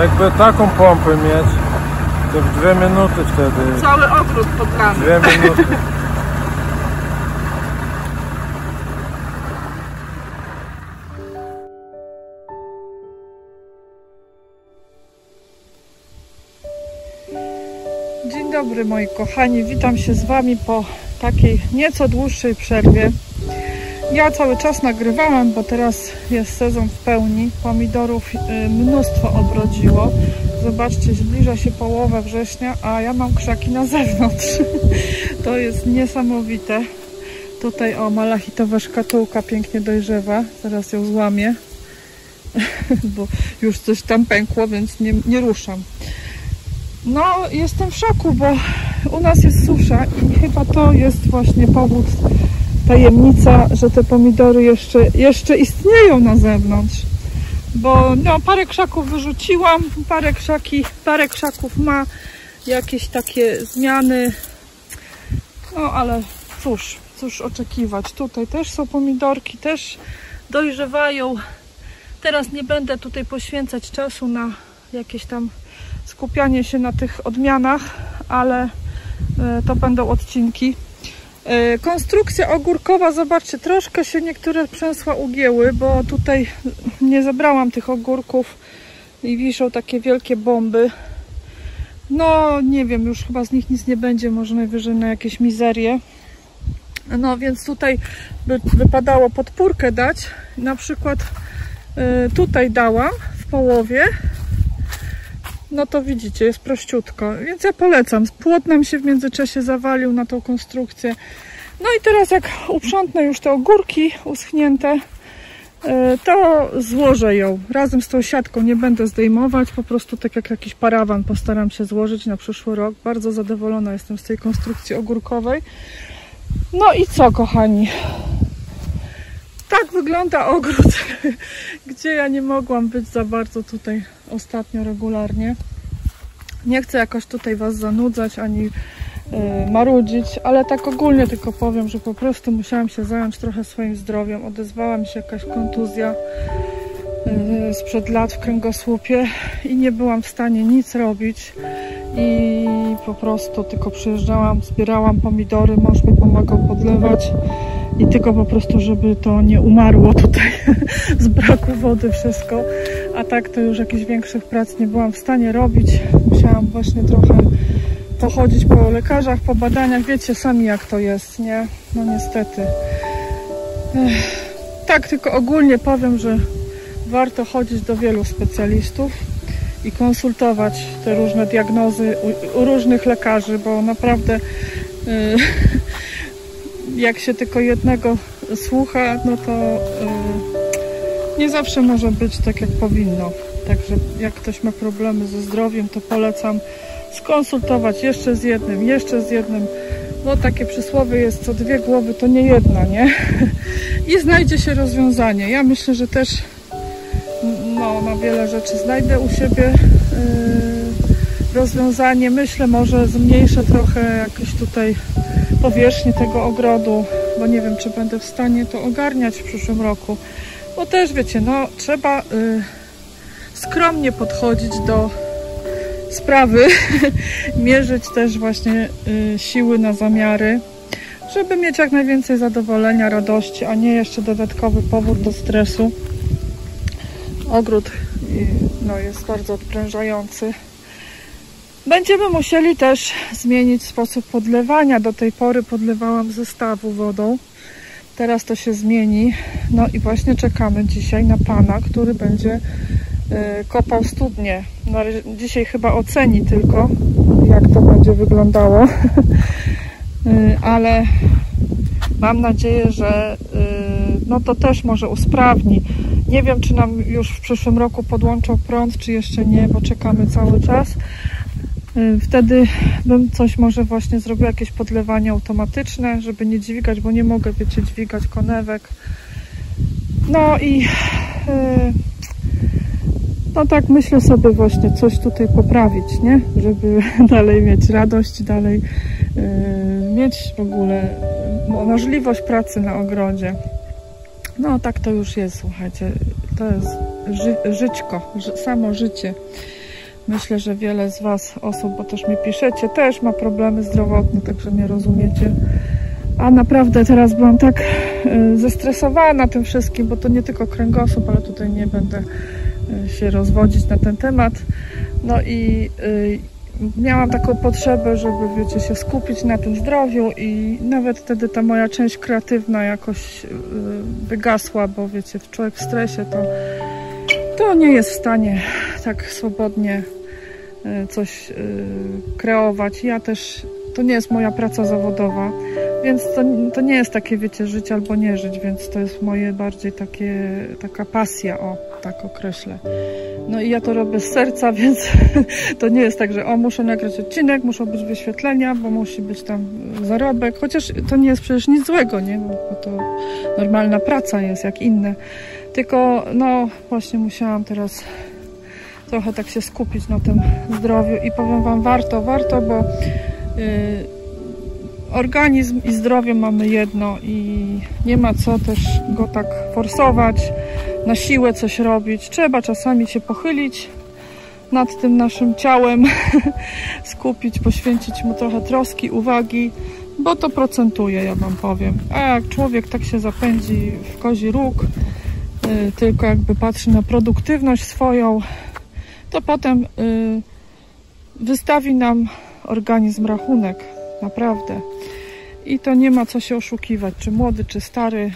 Jakby taką pompę mieć, to w 2 minuty wtedy. Cały ogród podlany. 2 minuty. Dzień dobry moi kochani, witam się z Wami po takiej nieco dłuższej przerwie. Ja cały czas nagrywałam, bo teraz jest sezon w pełni. Pomidorów mnóstwo obrodziło. Zobaczcie, zbliża się połowa września, a ja mam krzaki na zewnątrz. To jest niesamowite. Tutaj o, malachitowa szkatułka pięknie dojrzewa. Zaraz ją złamię, bo już coś tam pękło, więc nie ruszam. No, jestem w szoku, bo u nas jest susza i chyba to jest właśnie powód, tajemnica, że te pomidory jeszcze istnieją na zewnątrz. Bo no, parę krzaków wyrzuciłam, parę krzaków ma jakieś takie zmiany. No ale cóż oczekiwać. Tutaj też są pomidorki, też dojrzewają. Teraz nie będę tutaj poświęcać czasu na jakieś tam skupianie się na tych odmianach, ale to będą odcinki. Konstrukcja ogórkowa, zobaczcie, troszkę się niektóre przęsła ugięły, bo tutaj nie zebrałam tych ogórków i wiszą takie wielkie bomby. No nie wiem, już chyba z nich nic nie będzie, może najwyżej na jakieś mizerie. No więc tutaj by wypadało podpórkę dać. Na przykład tutaj dałam w połowie. No to widzicie, jest prościutko, więc ja polecam. Płot nam się w międzyczasie zawalił na tą konstrukcję. No i teraz jak uprzątnę już te ogórki uschnięte, to złożę ją razem z tą siatką. Nie będę zdejmować, po prostu tak jak jakiś parawan postaram się złożyć na przyszły rok. Bardzo zadowolona jestem z tej konstrukcji ogórkowej. No i co, kochani? Tak wygląda ogród, gdzie ja nie mogłam być za bardzo tutaj ostatnio regularnie. Nie chcę jakoś tutaj Was zanudzać ani marudzić, ale tak ogólnie tylko powiem, że po prostu musiałam się zająć trochę swoim zdrowiem. Odezwała mi się jakaś kontuzja sprzed lat w kręgosłupie i nie byłam w stanie nic robić. I po prostu tylko przyjeżdżałam, zbierałam pomidory, mąż mi pomagał podlewać. I tylko po prostu, żeby to nie umarło tutaj z braku wody wszystko. A tak to już jakichś większych prac nie byłam w stanie robić. Musiałam właśnie trochę pochodzić po lekarzach, po badaniach. Wiecie sami jak to jest, nie? No niestety. Tak tylko ogólnie powiem, że warto chodzić do wielu specjalistów i konsultować te różne diagnozy u różnych lekarzy, bo naprawdę jak się tylko jednego słucha, no to nie zawsze może być tak jak powinno. Także jak ktoś ma problemy ze zdrowiem, to polecam skonsultować jeszcze z jednym. No takie przysłowie jest, co 2 głowy to nie jedna, nie? I znajdzie się rozwiązanie. Ja myślę, że też no, na wiele rzeczy znajdę u siebie rozwiązanie. Myślę, może zmniejszę trochę jakieś tutaj powierzchnię tego ogrodu, bo nie wiem, czy będę w stanie to ogarniać w przyszłym roku. Bo też wiecie, no trzeba skromnie podchodzić do sprawy, mierzyć też właśnie siły na zamiary, żeby mieć jak najwięcej zadowolenia, radości, a nie jeszcze dodatkowy powód do stresu. Ogród no, jest bardzo odprężający. Będziemy musieli też zmienić sposób podlewania. Do tej pory podlewałam z zestawu wodą. Teraz to się zmieni. No i właśnie czekamy dzisiaj na pana, który będzie kopał studnię. No, dzisiaj chyba oceni tylko, jak to będzie wyglądało. Ale mam nadzieję, że no to też może usprawni. Nie wiem, czy nam już w przyszłym roku podłączą prąd, czy jeszcze nie, bo czekamy cały czas. Wtedy bym coś może właśnie zrobiła, jakieś podlewanie automatyczne, żeby nie dźwigać, bo nie mogę, wiecie, dźwigać konewek. No i no tak myślę sobie właśnie coś tutaj poprawić, nie? Żeby dalej mieć radość, dalej mieć w ogóle możliwość pracy na ogrodzie. No tak to już jest, słuchajcie, to jest żyćko, samo życie. Myślę, że wiele z Was osób, bo też mi piszecie, też ma problemy zdrowotne, także mnie rozumiecie. A naprawdę teraz byłam tak zestresowana tym wszystkim, bo to nie tylko kręgosłup, ale tutaj nie będę się rozwodzić na ten temat. No i miałam taką potrzebę, żeby, wiecie, się skupić na tym zdrowiu i nawet wtedy ta moja część kreatywna jakoś wygasła, bo wiecie, człowiek w stresie to nie jest w stanie tak swobodnie coś kreować. Ja też, to nie jest moja praca zawodowa, więc to nie jest takie, wiecie, żyć albo nie żyć, więc to jest moje bardziej taka pasja, o, tak określę. No i ja to robię z serca, więc to nie jest tak, że muszę nagrać odcinek, muszą być wyświetlenia, bo musi być tam zarobek, chociaż to nie jest przecież nic złego, nie? Bo to normalna praca jest jak inne. Tylko, no właśnie musiałam teraz trochę tak się skupić na tym zdrowiu i powiem Wam, warto, bo organizm i zdrowie mamy jedno i nie ma co też go tak forsować, na siłę coś robić. Trzeba czasami się pochylić nad tym naszym ciałem, skupić, poświęcić mu trochę troski, uwagi, bo to procentuje, ja Wam powiem. A jak człowiek tak się zapędzi w kozi róg, tylko jakby patrzy na produktywność swoją, to potem wystawi nam organizm rachunek, naprawdę. I to nie ma co się oszukiwać, czy młody, czy stary,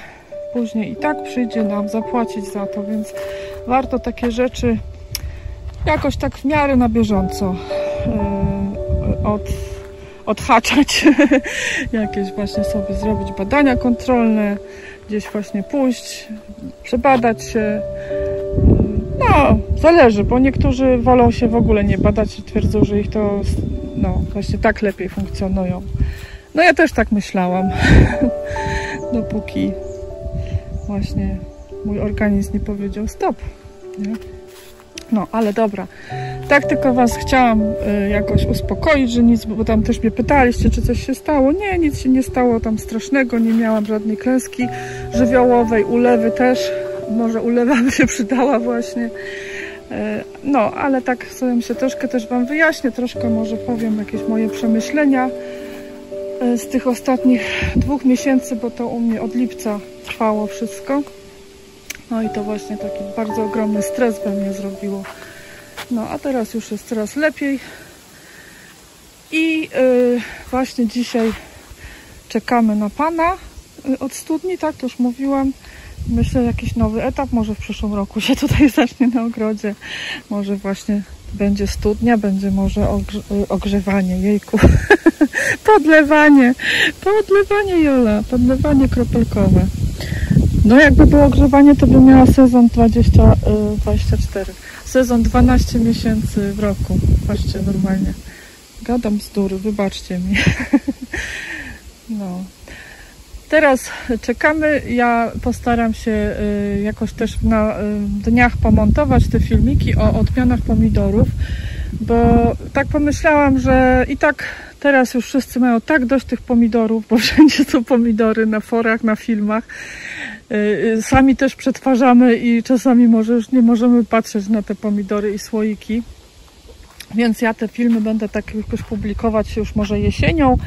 później i tak przyjdzie nam zapłacić za to, więc warto takie rzeczy jakoś tak w miarę na bieżąco odhaczać, jakieś właśnie sobie zrobić badania kontrolne, gdzieś właśnie pójść, przebadać się. No, zależy, bo niektórzy wolą się w ogóle nie badać i twierdzą, że ich to, no, właśnie tak lepiej funkcjonują. No ja też tak myślałam, dopóki właśnie mój organizm nie powiedział stop, nie? No, ale dobra. Tak tylko Was chciałam jakoś uspokoić, że nic, bo tam też mnie pytaliście, czy coś się stało. Nie, nic się nie stało tam strasznego, nie miałam żadnej klęski żywiołowej, ulewy też. Może ulewa by się przydała właśnie. No, ale tak sobie się troszkę też Wam wyjaśnię, troszkę może powiem jakieś moje przemyślenia z tych ostatnich 2 miesięcy, bo to u mnie od lipca trwało wszystko. No i to właśnie taki bardzo ogromny stres we mnie zrobiło. No a teraz już jest coraz lepiej. I właśnie dzisiaj czekamy na Pana od studni, tak, to już mówiłam. Myślę, jakiś nowy etap, może w przyszłym roku się tutaj zacznie na ogrodzie. Może właśnie będzie studnia, będzie może ogrzewanie, jejku. Podlewanie Jola, podlewanie kropelkowe. No jakby było ogrzewanie, to by miała sezon 20-24. Sezon 12 miesięcy w roku. Patrzcie, normalnie. Gadam bzdury, wybaczcie mi. No. Teraz czekamy. Ja postaram się jakoś też na dniach pomontować te filmiki o odmianach pomidorów, bo tak pomyślałam, że i tak teraz już wszyscy mają tak dość tych pomidorów, bo wszędzie są pomidory na forach, na filmach. Sami też przetwarzamy i czasami może już nie możemy patrzeć na te pomidory i słoiki. Więc ja te filmy będę tak jakoś publikować już może jesienią,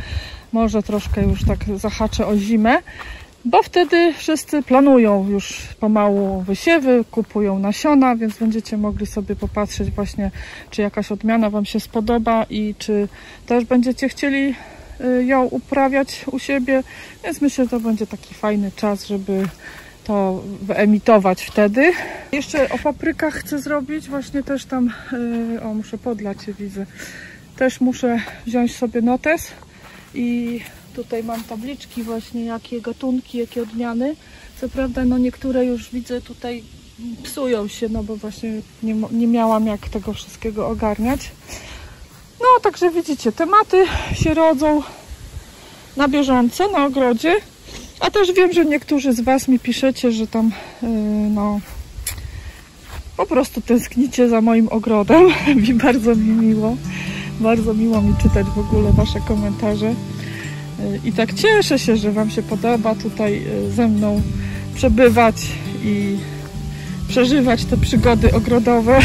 może troszkę już tak zahaczę o zimę, bo wtedy wszyscy planują już pomału wysiewy, kupują nasiona, więc będziecie mogli sobie popatrzeć właśnie, czy jakaś odmiana Wam się spodoba i czy też będziecie chcieli ją uprawiać u siebie, więc myślę, że to będzie taki fajny czas, żeby to wyemitować wtedy. Jeszcze o paprykach chcę zrobić, właśnie też tam, o muszę podlać się, widzę, też muszę wziąć sobie notes i tutaj mam tabliczki właśnie, jakie gatunki, jakie odmiany. Co prawda, no niektóre już widzę tutaj psują się, no bo właśnie nie miałam jak tego wszystkiego ogarniać. No, także widzicie, tematy się rodzą na bieżąco, na ogrodzie. A też wiem, że niektórzy z Was mi piszecie, że tam, no, po prostu tęsknicie za moim ogrodem. Bardzo mi miło. Bardzo miło mi czytać w ogóle Wasze komentarze. I tak cieszę się, że Wam się podoba tutaj ze mną przebywać i przeżywać te przygody ogrodowe.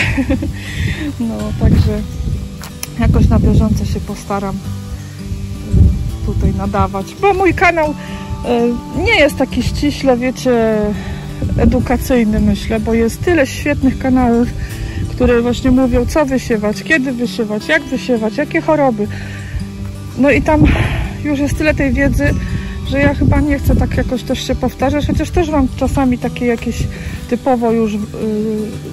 No, także jakoś na bieżąco się postaram tutaj nadawać, bo mój kanał nie jest taki ściśle, wiecie, edukacyjny, myślę, bo jest tyle świetnych kanałów, które właśnie mówią, co wysiewać, kiedy wysiewać, jak wysiewać, jakie choroby. No i tam już jest tyle tej wiedzy, że ja chyba nie chcę tak jakoś też się powtarzać, chociaż też wam czasami takie jakieś typowo już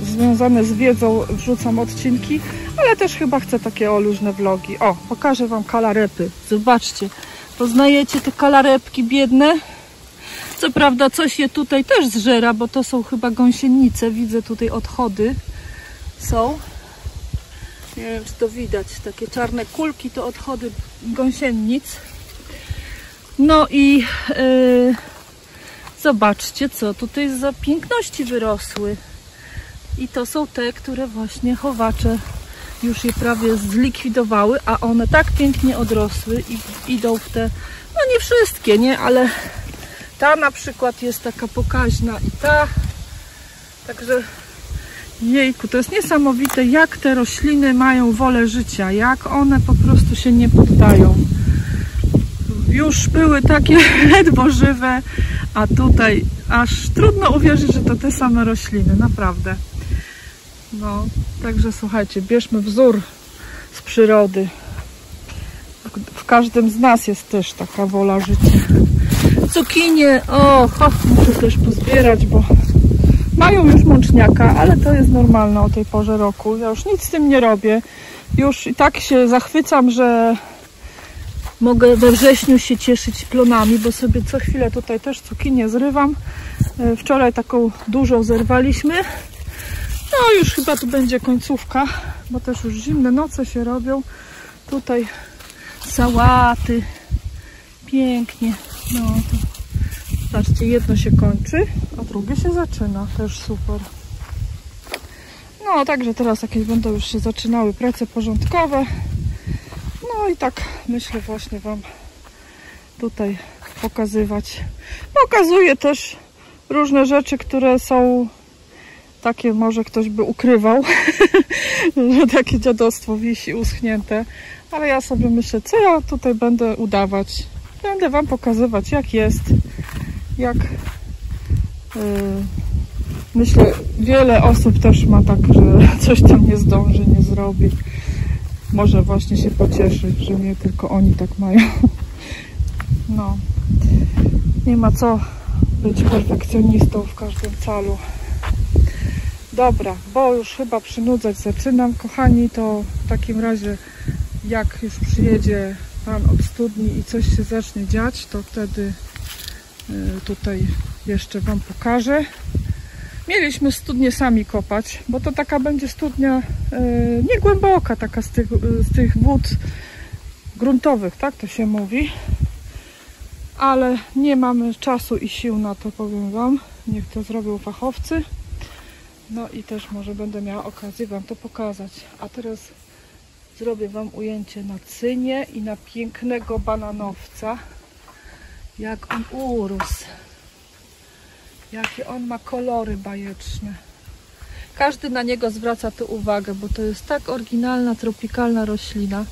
związane z wiedzą wrzucam odcinki, ale też chyba chcę takie luźne vlogi. O, pokażę wam kalarepy. Zobaczcie, poznajecie te kalarepki biedne? Co prawda coś je tutaj też zżera, bo to są chyba gąsienice. Widzę tutaj odchody są. Nie wiem, czy to widać. Takie czarne kulki to odchody gąsienic. No i zobaczcie, co tutaj za piękności wyrosły. I to są te, które właśnie chowacze już je prawie zlikwidowały, a one tak pięknie odrosły i idą w te, no nie wszystkie, nie, ale ta na przykład jest taka pokaźna i ta, także jejku, to jest niesamowite, jak te rośliny mają wolę życia, jak one po prostu się nie poddają. Już były takie ledwo żywe, a tutaj aż trudno uwierzyć, że to te same rośliny, naprawdę. No, także słuchajcie, bierzmy wzór z przyrody. W każdym z nas jest też taka wola życia. Cukinie, muszę też pozbierać, bo mają już mączniaka, ale to jest normalne o tej porze roku. Ja już nic z tym nie robię. Już i tak się zachwycam, że mogę we wrześniu się cieszyć plonami, bo sobie co chwilę tutaj też cukinię zrywam. Wczoraj taką dużą zerwaliśmy. No już chyba tu będzie końcówka, bo też już zimne noce się robią. Tutaj sałaty. Pięknie. No to zobaczcie, jedno się kończy, a drugie się zaczyna. Też super. No także teraz jakieś będą już się zaczynały prace porządkowe. No i tak myślę właśnie wam tutaj pokazywać. Pokazuję też różne rzeczy, które są takie, może ktoś by ukrywał, że takie dziadostwo wisi uschnięte, ale ja sobie myślę, co ja tutaj będę udawać. Będę wam pokazywać, jak jest, jak myślę, wiele osób też ma tak, że coś tam nie zdąży, nie zrobi. Może właśnie się pocieszy, że nie tylko oni tak mają. No, nie ma co być perfekcjonistą w każdym calu. Dobra, bo już chyba przynudzać zaczynam, kochani, to w takim razie jak już przyjedzie pan od studni i coś się zacznie dziać, to wtedy tutaj jeszcze wam pokażę. Mieliśmy studnię sami kopać, bo to taka będzie studnia nie głęboka, taka z tych wód gruntowych, tak to się mówi. Ale nie mamy czasu i sił na to, powiem wam. Niech to zrobią fachowcy. No i też może będę miała okazję wam to pokazać. A teraz zrobię wam ujęcie na cynie i na pięknego bananowca. Jak on urósł. Jakie on ma kolory bajeczne. Każdy na niego zwraca tu uwagę, bo to jest tak oryginalna, tropikalna roślina.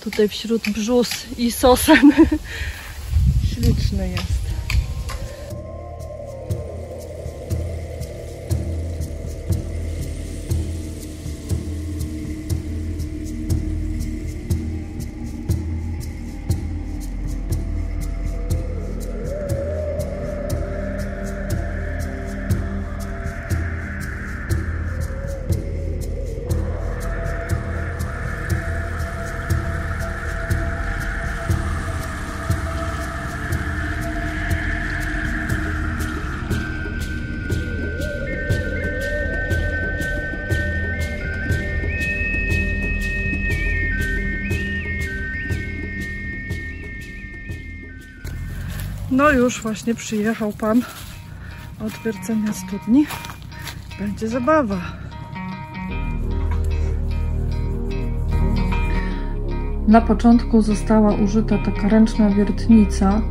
Tutaj wśród brzóz i sosen. Śliczny jest. No już właśnie przyjechał pan od wiercenia studni. Będzie zabawa. Na początku została użyta taka ręczna wiertnica,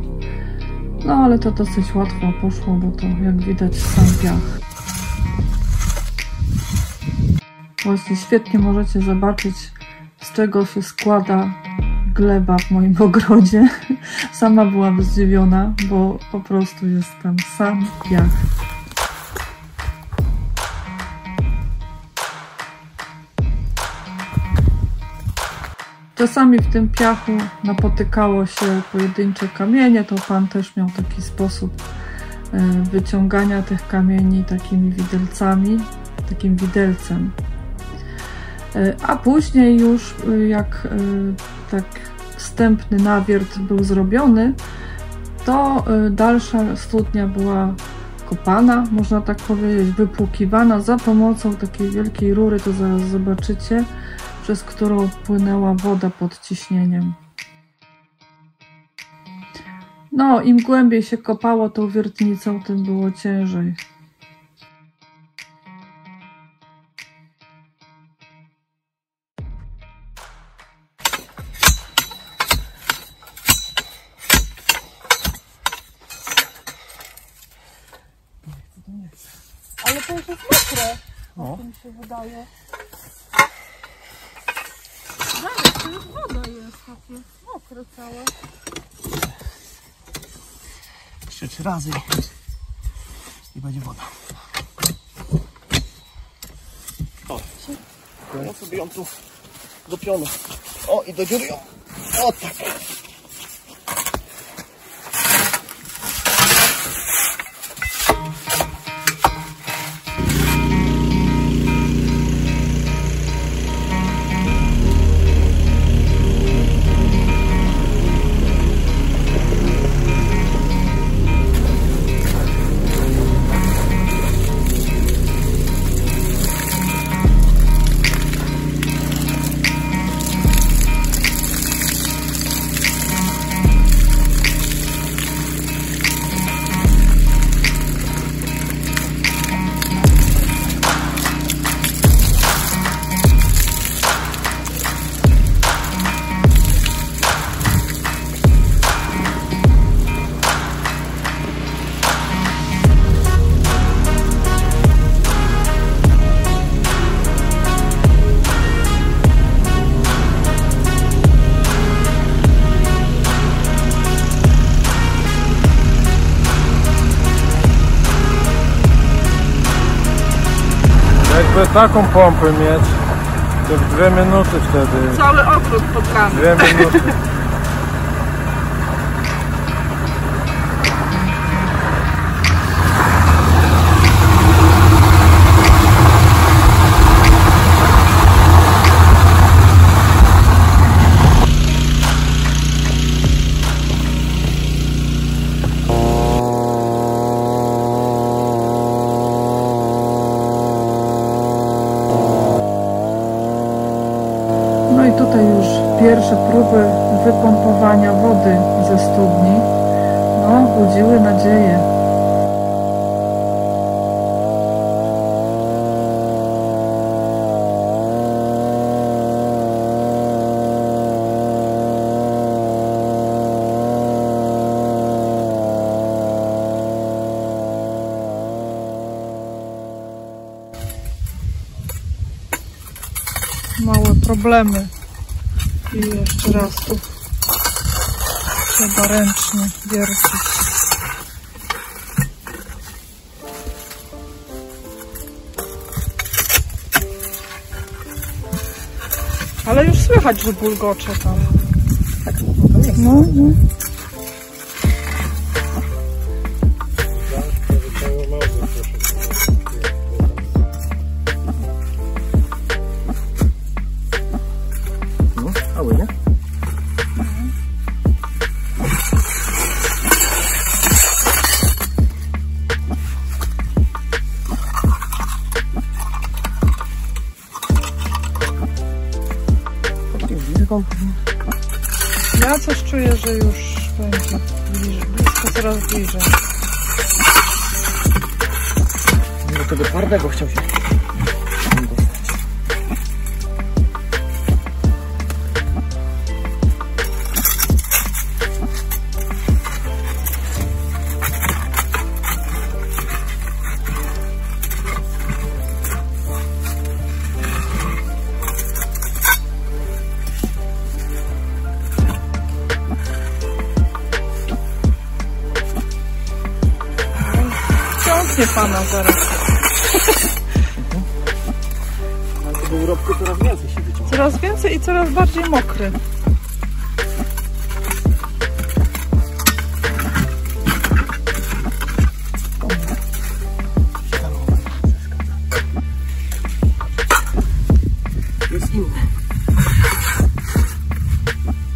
no ale to dosyć łatwo poszło, bo to jak widać sam piach. Właśnie świetnie możecie zobaczyć, z czego się składa gleba w moim ogrodzie. Sama byłam zdziwiona, bo po prostu jest tam sam piach. Czasami w tym piachu napotykało się pojedyncze kamienie, to pan też miał taki sposób wyciągania tych kamieni takimi widelcami, takim widelcem. A później już jak tak wstępny nawiert był zrobiony, to dalsza studnia była kopana, można tak powiedzieć, wypłukiwana za pomocą takiej wielkiej rury, to zaraz zobaczycie, przez którą płynęła woda pod ciśnieniem. No, im głębiej się kopało tą wiertnicą, tym było ciężej. Ale to już jest mokre, no. Mi się wydaje. Dalej, to już woda jest takie mokre całe. 3 razy i będzie woda. O, ja sobie ją tu do pionu. O, i do dziury ją. O, tak. Jakby taką pompę mieć, to w 2 minuty wtedy. Cały ogród podlany. 2 minuty. No i tutaj już pierwsze próby wypompowania wody ze studni, no, budziły nadzieję. Małe problemy i jeszcze raz tu trzeba ręcznie wiercić. Ale już słychać, że bulgocze tam. No. Cały, nie? Ja coś czuję, że już będzie blisko, coraz bliżej. Do tego twardego chciał się dostać. zdejmie pana zaraz. Ale tego urobku coraz więcej się wyciąga. Coraz więcej i coraz bardziej mokry. Jest inny.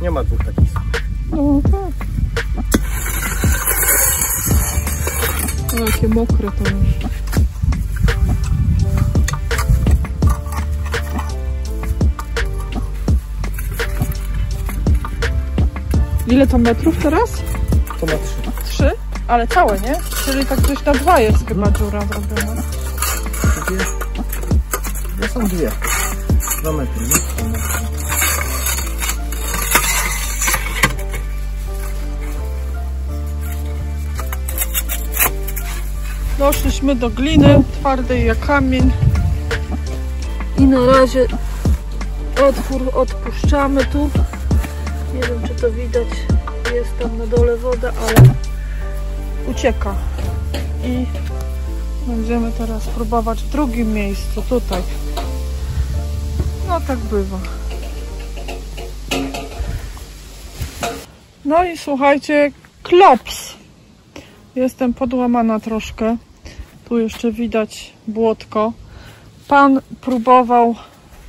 Nie ma dwóch takich samych. No tak. O, jakie mokre to już. Ile to metrów teraz? To ma 3. 3? Ale całe, nie? Czyli tak gdzieś na 2 jest chyba dziura zrobiona. To są 2 metry, nie? Doszliśmy do gliny, twardej jak kamień. I na razie otwór odpuszczamy tu. Nie wiem, czy to widać. Jest tam na dole woda, ale ucieka. I będziemy teraz próbować w drugim miejscu, tutaj. No tak bywa. No i słuchajcie, klops. Jestem podłamana troszkę. Tu jeszcze widać błotko. Pan próbował,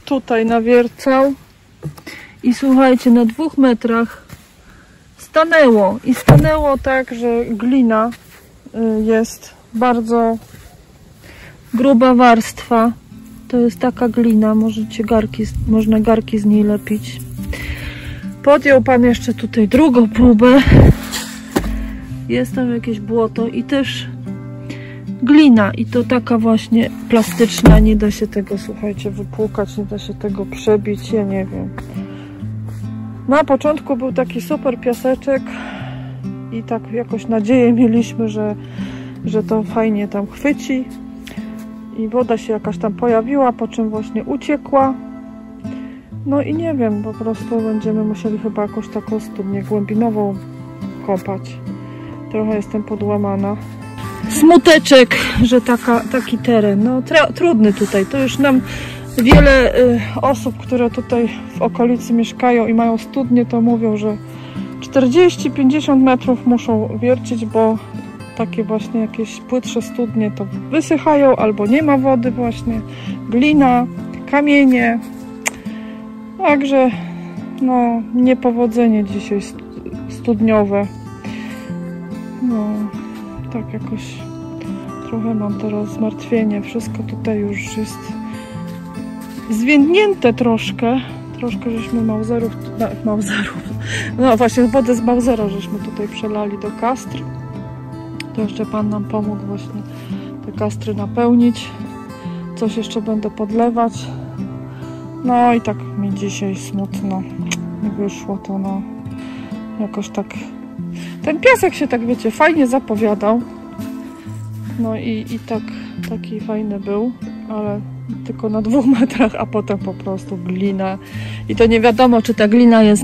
tutaj nawiercał i słuchajcie, na 2 metrach stanęło. I stanęło tak, że glina jest bardzo gruba warstwa. To jest taka glina, można garki z niej lepić. Podjął pan jeszcze tutaj drugą próbę. Jest tam jakieś błoto i też glina. I to taka właśnie plastyczna. Nie da się tego, słuchajcie, wypłukać, nie da się tego przebić. Ja nie wiem. Na początku był taki super piaseczek i tak jakoś nadzieję mieliśmy, że to fajnie tam chwyci. I woda się jakaś tam pojawiła, po czym właśnie uciekła. No i nie wiem, po prostu będziemy musieli chyba jakąś taką studnię głębinową kopać. Trochę jestem podłamana. Smuteczek, że taki teren. No trudny tutaj. To już nam wiele osób, które tutaj w okolicy mieszkają i mają studnie, to mówią, że 40-50 metrów muszą wiercić, bo takie właśnie jakieś płytsze studnie to wysychają albo nie ma wody właśnie. Glina, kamienie. Także no niepowodzenie dzisiaj studniowe. No tak jakoś trochę mam teraz zmartwienie. Wszystko tutaj już jest zwiędnięte troszkę. Troszkę żeśmy Mauserów, no właśnie wodę z Mausera żeśmy tutaj przelali do kastr. To jeszcze pan nam pomógł właśnie te kastry napełnić. Coś jeszcze będę podlewać. No i tak mi dzisiaj smutno nie wyszło to, no jakoś tak. Ten piasek się tak, wiecie, fajnie zapowiadał. No i taki fajny był, ale tylko na 2 metrach, a potem po prostu glina. I to nie wiadomo, czy ta glina jest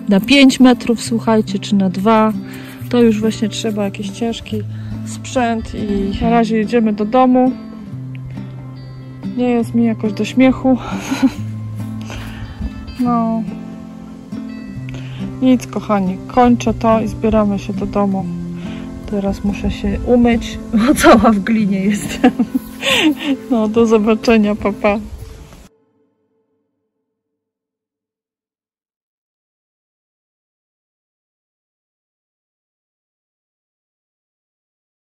na 5 metrów, słuchajcie, czy na 2. To już właśnie trzeba jakiś ciężki sprzęt i na razie jedziemy do domu. Nie jest mi jakoś do śmiechu. No nic, kochani, kończę to i zbieramy się do domu. Teraz muszę się umyć, bo cała w glinie jestem. No, do zobaczenia, pa pa.